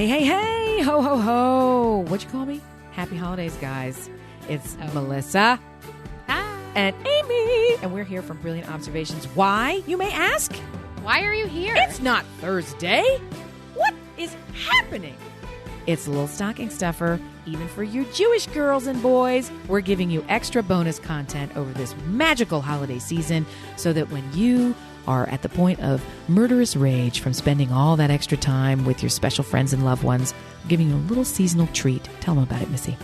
Hey, hey, hey, ho, ho, ho. What'd you call me? Happy holidays, guys. It's Melissa. Hi. And Amy. And we're here from Brilliant Observations. Why, you may ask? Why are you here? It's not Thursday. What is happening? It's a little stocking stuffer, even for you Jewish girls and boys. We're giving you extra bonus content over this magical holiday season so that when you are at the point of murderous rage from spending all that extra time with your special friends and loved ones, we're giving you a little seasonal treat. Tell them about it, Missy.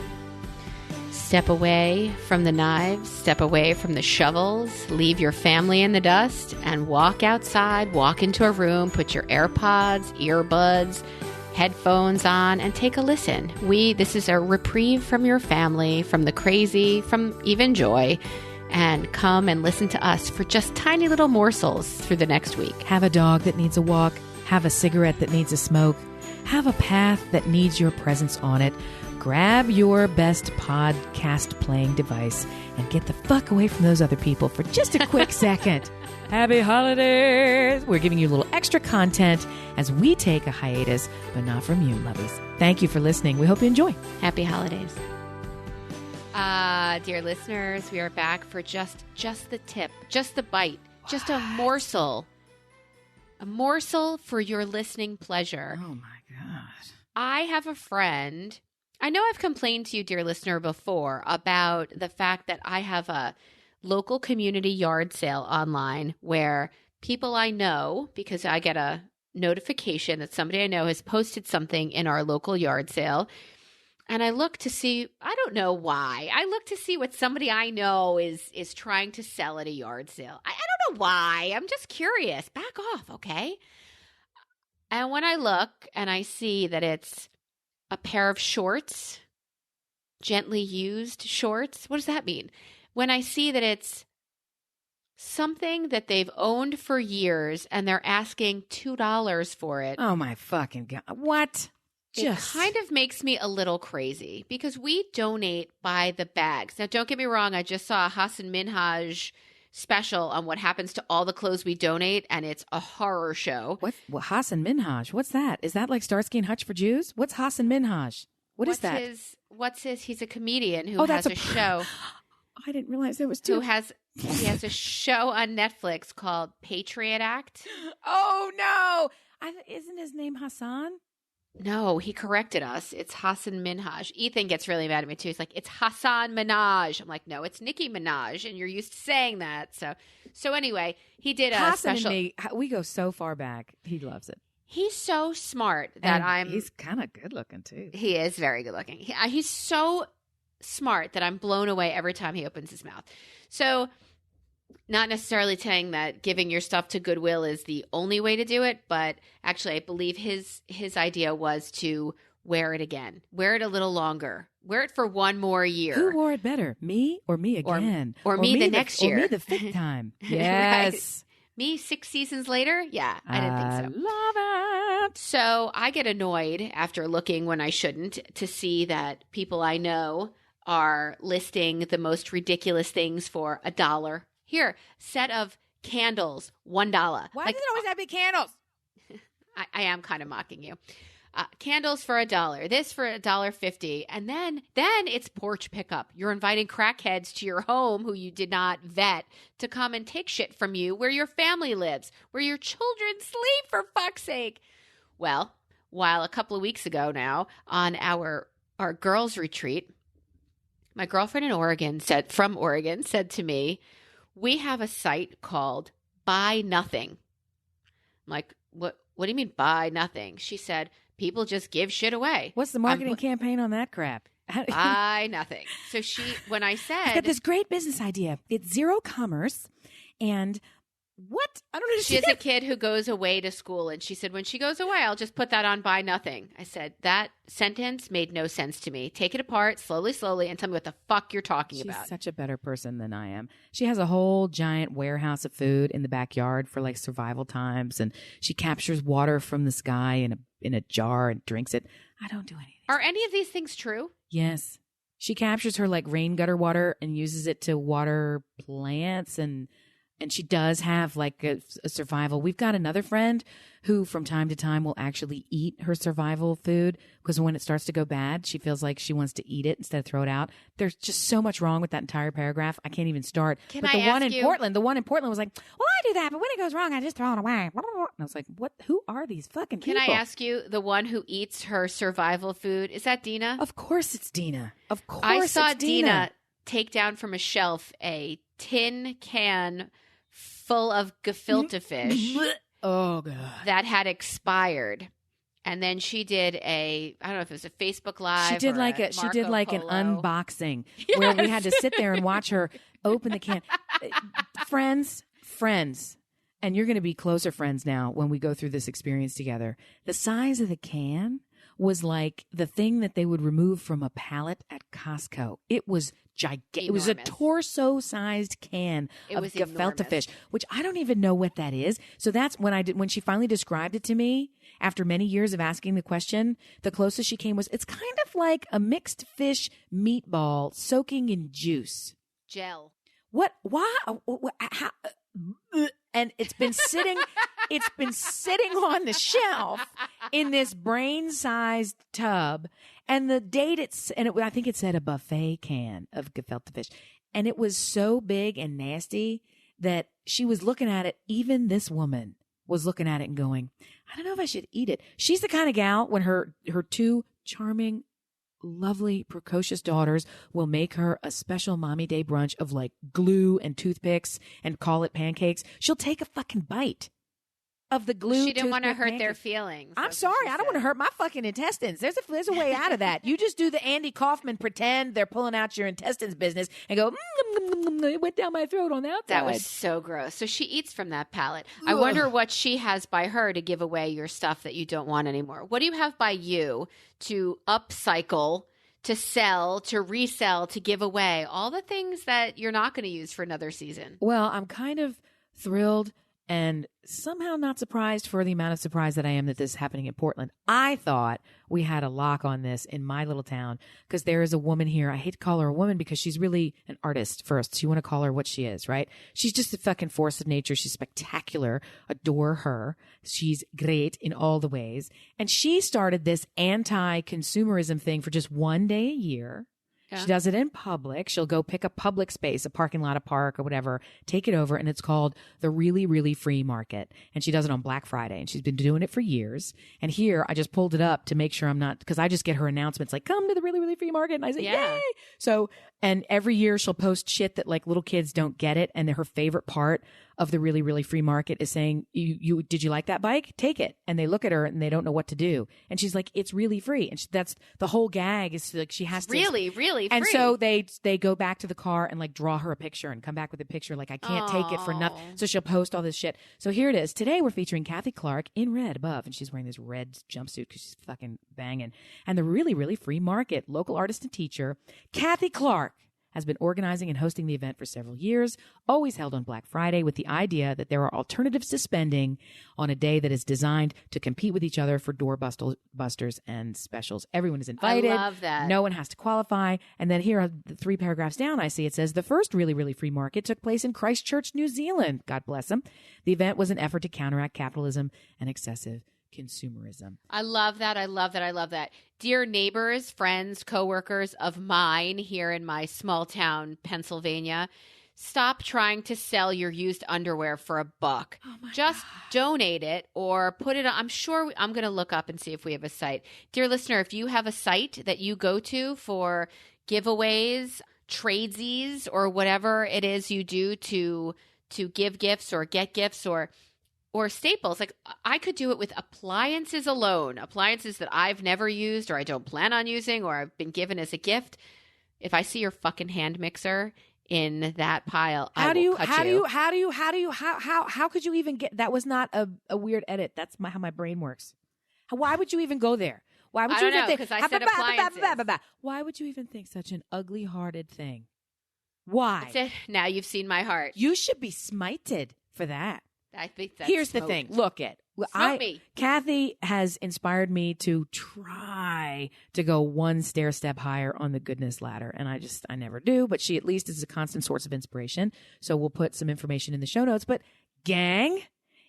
Step away from the knives, step away from the shovels, leave your family in the dust, and walk outside, walk into a room, put your AirPods, earbuds, headphones on, and take a listen. This is a reprieve from your family, from the crazy, from even joy, and come and listen to us for just tiny little morsels through the next week. Have a dog that needs a walk, have a cigarette that needs a smoke, have a path that needs your presence on it. Grab your best podcast playing device and get the fuck away from those other people for just a quick second. Happy holidays! We're giving you a little extra content as we take a hiatus, but not from you, lovies. Thank you for listening. We hope you enjoy. Happy holidays. Dear listeners, we are back for just the tip, just the bite, just a morsel for your listening pleasure. Oh my God. I have a friend. I know I've complained to you, dear listener, before about the fact that I have a local community yard sale online where people I know, because I get a notification that somebody I know has posted something in our local yard sale. And I look to see, I don't know why. I look to see what somebody I know is trying to sell at a yard sale. I don't know why. I'm just curious. Back off, okay? And when I look and I see that it's a pair of shorts, gently used shorts, what does that mean? When I see that it's something that they've owned for years and they're asking $2 for it. Oh my fucking God. What? It kind of makes me a little crazy because we donate by the bags. Now, don't get me wrong. I just saw a Hassan Minhaj special on what happens to all the clothes we donate, and it's a horror show. What Hassan Minhaj? What's that? Is that like Starsky and Hutch for Jews? What's Hassan Minhaj? What's that? He's a comedian who has a show. I didn't realize there was two. He has a show on Netflix called Patriot Act. Oh, no. Isn't his name Hassan? No, he corrected us. It's Hassan Minhaj. Ethan gets really mad at me, too. He's like, it's Hassan Minaj. I'm like, no, it's Nicki Minaj, and you're used to saying that. So anyway, he did a Hassan special. And me, we go so far back. He loves it. He's so smart that He's kind of good looking, too. He is very good looking. He's so smart that I'm blown away every time he opens his mouth. So not necessarily saying that giving your stuff to Goodwill is the only way to do it, but actually I believe his idea was to wear it again. Wear it a little longer. Wear it for one more year. Who wore it better, me or me again? Or me the next year. Or me the fifth time. Yes. Right. Me 6 seasons later? Yeah, I didn't think so. Love it. So I get annoyed after looking when I shouldn't to see that people I know are listing the most ridiculous things for $1. Here, set of candles, $1. Why does it always have to be candles? I am kind of mocking you. Candles for $1. This for $1.50, and then it's porch pickup. You're inviting crackheads to your home who you did not vet to come and take shit from you, where your family lives, where your children sleep. For fuck's sake! Well, while a couple of weeks ago now on our girls' retreat, my girlfriend in Oregon said to me, we have a site called Buy Nothing. I'm like, what do you mean buy nothing? She said, people just give shit away. What's the marketing campaign on that crap? Buy nothing. So when I said, I've got this great business idea. It's zero commerce and what? I don't understand. She has a kid who goes away to school, and she said, when she goes away, I'll just put that on Buy Nothing. I said, that sentence made no sense to me. Take it apart slowly, and tell me what the fuck you're talking about. She's such a better person than I am. She has a whole giant warehouse of food in the backyard for like survival times, and she captures water from the sky in a jar and drinks it. I don't do anything. Are any of these things true? Yes. She captures her like rain gutter water and uses it to water plants and and she does have like a survival. We've got another friend who from time to time will actually eat her survival food because when it starts to go bad, she feels like she wants to eat it instead of throw it out. There's just so much wrong with that entire paragraph. I can't even start. Can but I the one ask in you- Portland, the one in Portland was like, well, I do that, but when it goes wrong, I just throw it away. And I was like, what? Who are these fucking people? Can I ask you, the one who eats her survival food, is that Dina? Of course it's Dina. Of course I saw it's Dina. take down from a shelf a tin can full of gefilte fish Oh, God. that had expired. And then she did I don't know if it was a Facebook Live. She did or like a she did Marco like an Polo. unboxing where we had to sit there and watch her open the can. friends, and you're going to be closer friends now when we go through this experience together. The size of the can was like the thing that they would remove from a pallet at Costco. It was gigantic. It was a Enormous. torso-sized can It of was gefilte enormous. fish, which I don't even know what that is. So that's when she finally described it to me after many years of asking the question, the closest she came was it's kind of like a mixed fish meatball soaking in juice. Gel. What? Why? How? And it's been sitting on the shelf in this brain-sized tub. And the date I think it said a buffet can of gefilte fish. And it was so big and nasty that she was looking at it. Even this woman was looking at it and going, I don't know if I should eat it. She's the kind of gal when her two charming, lovely, precocious daughters will make her a special mommy day brunch of like glue and toothpicks and call it pancakes. She'll take a fucking bite of the glue. She didn't want to toothpick hurt their pancakes. feelings. I'm That's sorry. what she I don't want to said. hurt my fucking intestines. There's a way out of that. You just do the Andy Kaufman pretend they're pulling out your intestines business and go, it went down my throat on the outside. That was so gross. So she eats from that pallet. I wonder what she has by her to give away your stuff that you don't want anymore. What do you have by you to upcycle, to sell, to resell, to give away? All the things that you're not going to use for another season. Well, I'm kind of thrilled and somehow not surprised for the amount of surprise that I am that this is happening in Portland. I thought we had a lock on this in my little town because there is a woman here. I hate to call her a woman because she's really an artist first. So you want to call her what she is, right? She's just a fucking force of nature. She's spectacular. Adore her. She's great in all the ways. And she started this anti-consumerism thing for just one day a year. Yeah. She does it in public. She'll go pick a public space, a parking lot, a park or whatever, take it over. And it's called the Really, Really Free Market. And she does it on Black Friday. And she's been doing it for years. And here I just pulled it up to make sure I'm not, because I just get her announcements like, come to the Really, Really Free Market. And I say, Yeah. yay. So, and every year she'll post shit that like little kids don't get it. And her favorite part of the Really, Really Free Market is saying, did you like that bike? Take it. And they look at her and they don't know what to do. And she's like, it's really free. And that's the whole gag is like, she has to. Really, really free. And so they go back to the car and like draw her a picture and come back with a picture. Like, I can't take it for nothing. Aw. So she'll post all this shit. So here it is. Today we're featuring Kathy Clark in red above. And she's wearing this red jumpsuit because she's fucking banging. And the Really, Really Free Market, local artist and teacher, Kathy Clark, has been organizing and hosting the event for several years, always held on Black Friday with the idea that there are alternatives to spending on a day that is designed to compete with each other for doorbusters and specials. Everyone is invited. I love that. No one has to qualify. And then here, the 3 paragraphs down, I see it says, the first Really, Really Free Market took place in Christchurch, New Zealand. God bless them. The event was an effort to counteract capitalism and excessive consumerism. I love that. I love that. I love that. Dear neighbors, friends, coworkers of mine here in my small town, Pennsylvania, stop trying to sell your used underwear for $1. Just donate it or put it on. I'm sure I'm going to look up and see if we have a site. Dear listener, if you have a site that you go to for giveaways, tradesies, or whatever it is you do to give gifts or get gifts or staples. Like I could do it with appliances alone, appliances that I've never used or I don't plan on using or I've been given as a gift. If I see your fucking hand mixer in that pile, How I will cut you. How could you even get, that was not a weird edit. That's how my brain works. Why would you even go there? Why would I you don't even know, think? 'cause I said appliances. Why would you even think such an ugly-hearted thing? Why? That's it. Now you've seen my heart. You should be smited for that. I think that's Here's the thing. Look it. Smoke me. Kathy has inspired me to try to go one stair step higher on the goodness ladder. And I never do, but she at least is a constant source of inspiration. So we'll put some information in the show notes. But gang,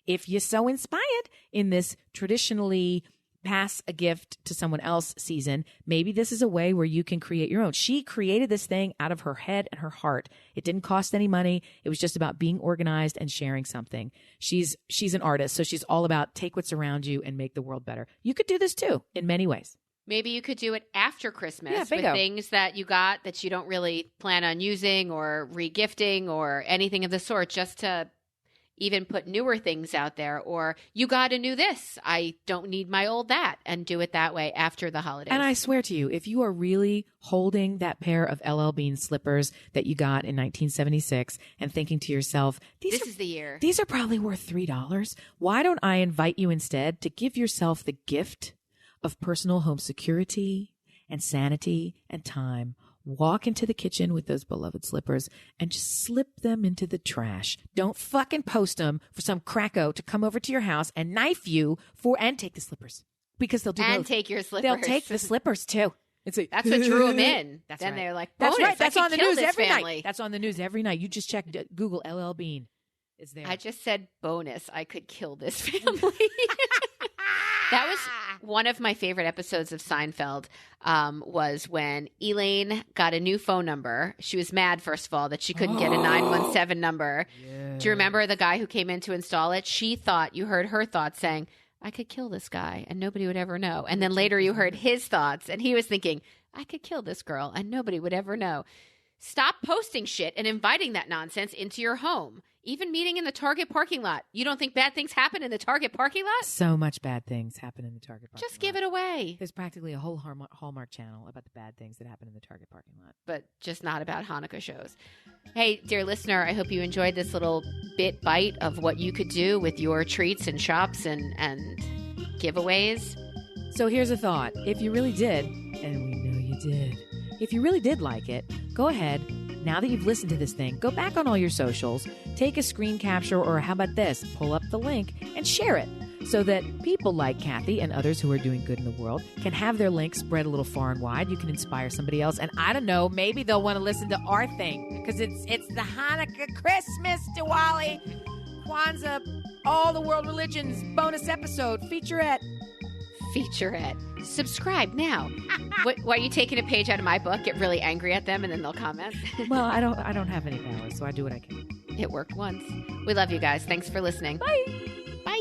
if you're so inspired in this traditionally pass a gift to someone else season, maybe this is a way where you can create your own. She created this thing out of her head and her heart. It didn't cost any money. It was just about being organized and sharing something. She's an artist, so she's all about take what's around you and make the world better. You could do this too in many ways. Maybe you could do it after Christmas with bingo. things that you got that you don't really plan on using or regifting or anything of the sort, just to even put newer things out there. Or you got a new this, I don't need my old that, and do it that way after the holidays. And I swear to you, if you are really holding that pair of LL Bean slippers that you got in 1976 and thinking to yourself, this is the year. These are probably worth $3. Why don't I invite you instead to give yourself the gift of personal home security and sanity and time? Walk into the kitchen with those beloved slippers and just slip them into the trash. Don't fucking post them for some cracko to come over to your house and knife you and take the slippers, because they'll do and both. take your slippers. They'll take the slippers too. That's what drew them in. That's then right. They're like, that's right. I That's could on the kill news this every family. night. That's on the news every night. You just check Google LL Bean. It's there. I just said bonus. I could kill this family. That was one of my favorite episodes of Seinfeld, was when Elaine got a new phone number. She was mad, first of all, that she couldn't get a 917 number. Yeah. Do you remember the guy who came in to install it? She thought, you heard her thoughts saying, I could kill this guy and nobody would ever know. And then later you heard his thoughts and he was thinking, I could kill this girl and nobody would ever know. Stop posting shit and inviting that nonsense into your home. Even meeting in the Target parking lot. You don't think bad things happen in the Target parking lot? So much bad things happen in the Target parking lot. Just give it away. There's practically a whole Hallmark channel about the bad things that happen in the Target parking lot. But just not about Hanukkah shows. Hey, dear listener, I hope you enjoyed this little bite of what you could do with your treats and shops and giveaways. So here's a thought. If you really did, and we know you did, if you really did like it, go ahead. Now that you've listened to this thing, go back on all your socials, take a screen capture, or how about this, pull up the link and share it so that people like Kathy and others who are doing good in the world can have their link spread a little far and wide. You can inspire somebody else. And I don't know, maybe they'll want to listen to our thing because it's the Hanukkah, Christmas, Diwali, Kwanzaa, all the world religions bonus episode, featurette. Subscribe now. Why are you taking a page out of my book, get really angry at them, and then they'll comment? Well, I don't have any power, so I do what I can. It worked once. We love you guys. Thanks for listening. Bye. Bye.